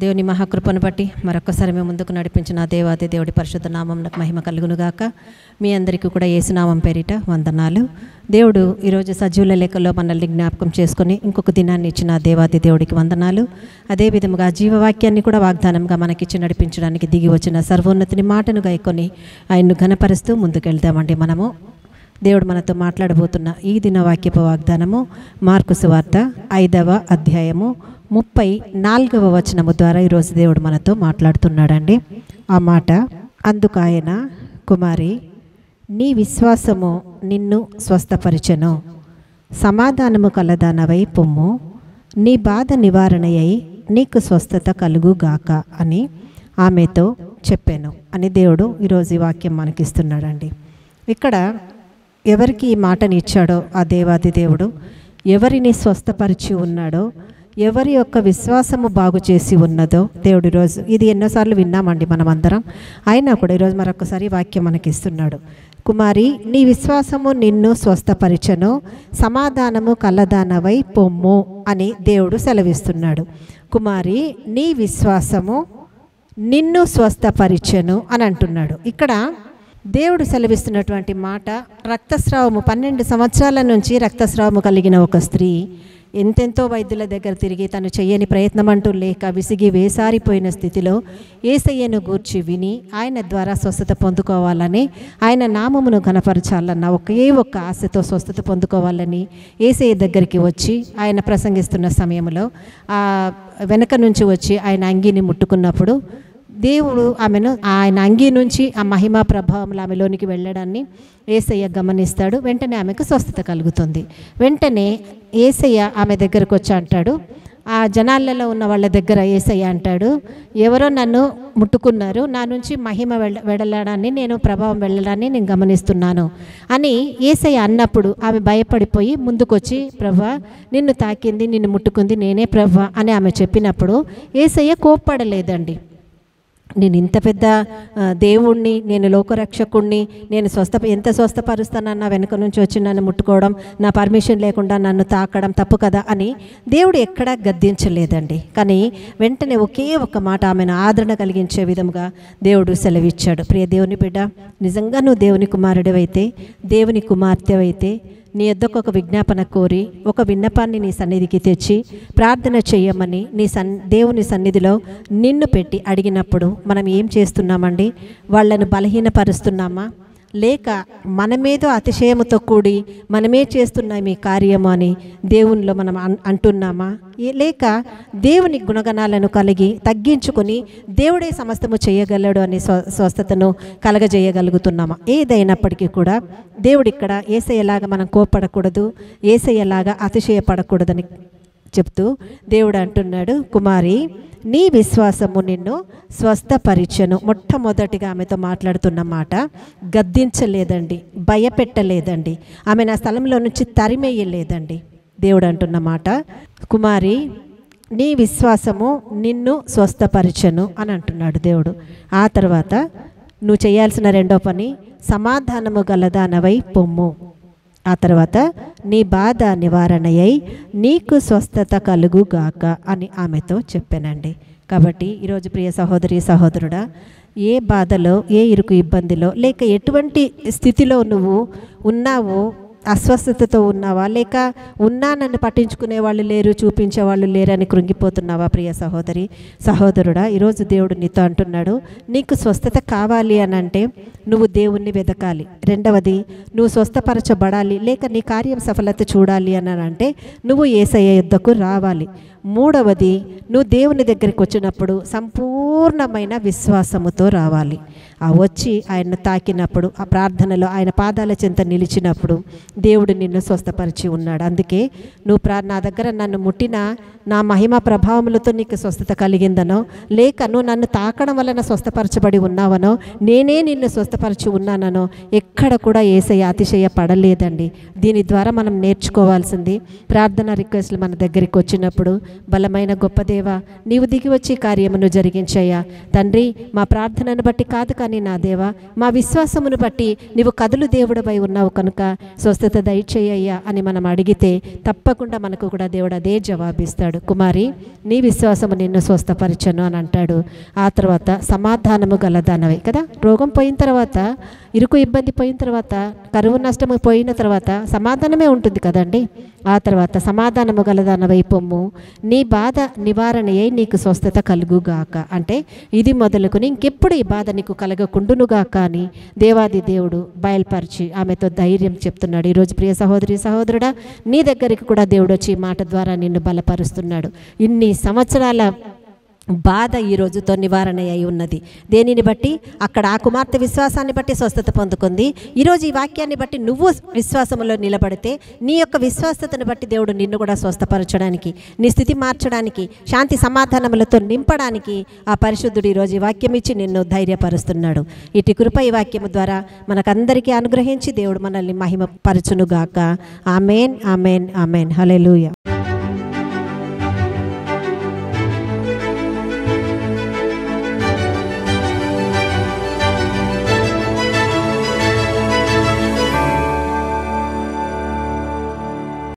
దేవుని మహాకృపను బట్టి మరొకసారి మేము ముందుకు నడిపించిన దేవాది దేవుడి పరిశుద్ధ నామమునకు మహిమ కలుగునుగాక. మీ అందరికీ కూడా యేసునామం పేరిట వందనాలు. దేవుడు ఈరోజు సజీవుల లెక్కలో మనల్ని జ్ఞాపకం చేసుకొని ఇంకొక దినాన్ని ఇచ్చిన దేవాది దేవుడికి వందనాలు. అదేవిధముగా జీవవాక్యాన్ని కూడా వాగ్దానంగా మనకిచ్చి నడిపించడానికి దిగి వచ్చిన సర్వోన్నతిని మాటను గాయకొని ఆయన్ను ఘనపరుస్తూ ముందుకెళ్తామండి. మనము దేవుడు మనతో మాట్లాడబోతున్న ఈ దిన వాక్యపు వాగ్దానము మార్కు సువార్త 5వ అధ్యాయము 34వ వచనము ద్వారా ఈరోజు దేవుడు మనతో మాట్లాడుతున్నాడండి. ఆ మాట, అందుకు ఆయన, కుమారి, నీ విశ్వాసము నిన్ను స్వస్థపరిచెను, సమాధానము కలదానవై పొమ్ము, నీ బాధ నివారణయై నీకు స్వస్థత కలుగుగాక అని ఆమెతో చెప్పాను అని దేవుడు ఈరోజు ఈ వాక్యం మనకిస్తున్నాడండి. ఇక్కడ ఎవరికి ఈ మాటని ఇచ్చాడో ఆ దేవాది దేవుడు, ఎవరిని స్వస్థపరిచి ఉన్నాడో, ఎవరి యొక్క విశ్వాసము బాగు చేసి ఉన్నదో దేవుడు ఈరోజు, ఇది ఎన్నోసార్లు విన్నామండి మనమందరం, అయినా కూడా ఈరోజు మరొకసారి వాక్యం మనకిస్తున్నాడు. కుమారి, నీ విశ్వాసము నిన్ను స్వస్థపరిచెను, సమాధానము కలదానవై పొమ్ము అని దేవుడు సెలవిస్తున్నాడు. కుమారి, నీ విశ్వాసము నిన్ను స్వస్థపరిచెను అని అంటున్నాడు. ఇక్కడ దేవుడు సెలవిస్తున్నటువంటి మాట, రక్తస్రావము 12 సంవత్సరాల నుంచి రక్తస్రావము కలిగిన ఒక స్త్రీ ఎంతెంతో వైద్యుల దగ్గర తిరిగి తను చేయని ప్రయత్నం అంటూ లేక విసిగి వేసారిపోయిన స్థితిలో యేసయ్యను గూర్చి విని ఆయన ద్వారా స్వస్థత పొందుకోవాలని, ఆయన నామమును ఘనపరచాలన్న ఒకే ఒక్క ఆశతో స్వస్థత పొందుకోవాలని యేసయ్య దగ్గరికి వచ్చి ఆయన ప్రసంగిస్తున్న సమయంలో వెనక నుంచి వచ్చి ఆయన అంగీని ముట్టుకున్నప్పుడు దేవుడు ఆమెను ఆయన అంగీ నుంచి ఆ మహిమా ప్రభావంలో ఆమెలోనికి వెళ్ళడాన్ని యేసయ్య గమనిస్తాడు. వెంటనే ఆమెకు స్వస్థత కలుగుతుంది. వెంటనే యేసయ్య ఆమె దగ్గరకు వచ్చి అంటాడు, ఆ జనాలలో ఉన్న వాళ్ళ దగ్గర యేసయ్య అంటాడు, ఎవరో నన్ను ముట్టుకున్నారు, నా నుంచి మహిమ వెళ్ళడాన్ని, నేను ప్రభావం వెళ్ళడాన్ని నేను గమనిస్తున్నాను అని యేసయ్య అన్నప్పుడు ఆమె భయపడిపోయి ముందుకొచ్చి, ప్రభా నిన్ను తాకింది, నిన్ను ముట్టుకుంది నేనే ప్రభా అని ఆమె చెప్పినప్పుడు యేసయ్య కోప్పడలేదండి. నేను ఇంత పెద్ద దేవుణ్ణి, నేను లోకరక్షకుణ్ణి, నేను ఎంత స్వస్థపరుస్తానన్నా వెనుక నుంచి వచ్చి నన్ను ముట్టుకోవడం, నా పర్మిషన్ లేకుండా నన్ను తాకడం తప్పు కదా అని దేవుడు ఎక్కడా గద్దించలేదండి. కానీ వెంటనే ఒకే ఒక మాట ఆమెను ఆదరణ కలిగించే విధంగా దేవుడు సెలవిచ్చాడు. ప్రియ దేవుని బిడ్డ, నిజంగా నువ్వు దేవుని కుమారుడివైతే, దేవుని కుమార్తెవైతే, నీ యొద్దకు ఒక విజ్ఞాపన కోరి ఒక విన్నపాన్ని నీ సన్నిధికి తెచ్చి ప్రార్థన చేయమని దేవుని సన్నిధిలో నిన్ను పెట్టి అడిగినప్పుడు మనం ఏం చేస్తున్నామండి? వాళ్ళను బలహీనపరుస్తున్నామా? లేక మనమేదో అతిశయముతో కూడి మనమే చేస్తున్నాం ఈ కార్యము అని దేవునిలో మనం అంటున్నామా? లేక దేవుని గుణగణాలను కలిగి తగ్గించుకొని దేవుడే సమస్తము చేయగలడు అనే స్వస్థతను కలగజేయగలుగుతున్నామా? ఏదైనప్పటికీ కూడా దేవుడు ఇక్కడ యేసయ్యలాగా మనం కోపడకూడదు, యేసయ్యలాగా అతిశయపడకూడదని చెప్తూ దేవుడు అంటున్నాడు, కుమారి, నీ విశ్వాసము నిన్ను స్వస్థపరిచెను. మొట్టమొదటిగా ఆమెతో మాట్లాడుతున్న మాట, గద్దించలేదండి, భయపెట్టలేదండి, ఆమె నా స్థలంలో నుంచి తరిమేయలేదండి. దేవుడు అంటున్న మాట, కుమారి, నీ విశ్వాసము నిన్ను స్వస్థపరిచెను అని అంటున్నాడు దేవుడు. ఆ తర్వాత నువ్వు చేయాల్సిన రెండో పని, సమాధానము గలదానవై పొమ్ము. ఆ తర్వాత నీ బాధ నివారణయై నీకు స్వస్థత కలుగుగాక అని ఆమెతో చెప్పానండి. కాబట్టి ఈరోజు ప్రియ సహోదరి సహోదరుడా, ఏ బాధలో, ఏ ఇరుకు ఇబ్బందిలో, లేక ఎటువంటి స్థితిలో నువ్వు ఉన్నావో, అస్వస్థతతో ఉన్నావా, లేక నన్ను పట్టించుకునే వాళ్ళు లేరు, చూపించే వాళ్ళు లేరని కృంగిపోతున్నావా? ప్రియ సహోదరి సహోదరుడా, ఈరోజు దేవుడు నీతో అంటున్నాడు, నీకు స్వస్థత కావాలి అని అంటే నువ్వు దేవుణ్ణి వెతకాలి. రెండవది, నువ్వు స్వస్థపరచబడాలి లేక నీ కార్యం సఫలత చూడాలి అని అంటే నువ్వు యేసయ్య యొద్దకు రావాలి. మూడవది, నువ్వు దేవుని దగ్గరికి వచ్చినప్పుడు సంపూర్ణమైన విశ్వాసముతో రావాలి. ఆ వచ్చి ఆయన్ను తాకినప్పుడు, ఆ ప్రార్థనలో ఆయన పాదాల చెంత నిలిచినప్పుడు దేవుడు నిన్ను స్వస్థపరిచి ఉన్నాడు. అందుకే నువ్వు నా దగ్గర నన్ను ముట్టిన నా మహిమ ప్రభావములతో నీకు స్వస్థత కలిగిందనో, లేక నువ్వు నన్ను తాకడం వలన స్వస్థపరచబడి ఉన్నావనో, నేనే నిన్ను స్వస్థపరిచి ఉన్నానో ఎక్కడ కూడా యేసయ్య అతిశయ పడలేదండి. దీని ద్వారా మనం నేర్చుకోవాల్సింది, ప్రార్థన రిక్వెస్ట్లు మన దగ్గరికి వచ్చినప్పుడు, బలమైన గొప్ప దేవా, నీవు దిగి వచ్చి కార్యమును జరిగించయ్యా తండ్రి, మా ప్రార్థనను బట్టి కాదు కానీ కానీ నా దేవా మా విశ్వాసమును బట్టి నీవు కదులు దేవుడవై ఉన్నావు కనుక స్వస్థత దయచేయ్యా అని మనం అడిగితే తప్పకుండా మనకు కూడా దేవుడు అదే జవాబిస్తాడు. కుమారి, నీ విశ్వాసము నిన్ను స్వస్థపరచను అని అంటాడు. ఆ తర్వాత సమాధానము గలదానవే కదా, రోగం పోయిన తర్వాత, ఇరుకు ఇబ్బంది పోయిన తర్వాత, కరువు నష్టము పోయిన తర్వాత సమాధానమే ఉంటుంది కదండి. ఆ తర్వాత సమాధానము గలదానవై పొమ్ము, నీ బాధ నివారణ అయి నీకు స్వస్థత కలుగుగాక. అంటే ఇది మొదలుకొని ఇంకెప్పుడు ఈ బాధ నీకు కలగకుండునుగాక అని దేవాది దేవుడు బయలుపరిచి ఆమెతో ధైర్యం చెప్తున్నాడు. ఈరోజు ప్రియ సహోదరి సహోదరుడా, నీ దగ్గరికి కూడా దేవుడు వచ్చి ఈ మాట ద్వారా నిన్ను బలపరుస్తున్నాడు. ఇన్ని సంవత్సరాల బాధ ఈ రోజుతో నివారణ అయి ఉన్నది. దేనిని బట్టి? అక్కడ ఆ కుమార్తె విశ్వాసాన్ని బట్టి స్వస్థత పొందుకుంది. ఈరోజు ఈ వాక్యాన్ని బట్టి నువ్వు విశ్వాసంలో నిలబడితే నీ యొక్క విశ్వాసతను బట్టి దేవుడు నిన్ను కూడా స్వస్థపరచడానికి, నీ స్థితి మార్చడానికి, శాంతి సమాధానములతో నింపడానికి ఆ పరిశుద్ధుడు ఈరోజు ఈ వాక్యం ఇచ్చి నిన్ను ధైర్యపరుస్తున్నాడు. ఇటు కృప ఈ వాక్యము ద్వారా మనకందరికీ అనుగ్రహించి దేవుడు మనల్ని మహిమ పరచునుగాక. ఆమెన్, ఆమెన్, ఆమెన్. హల్లెలూయా.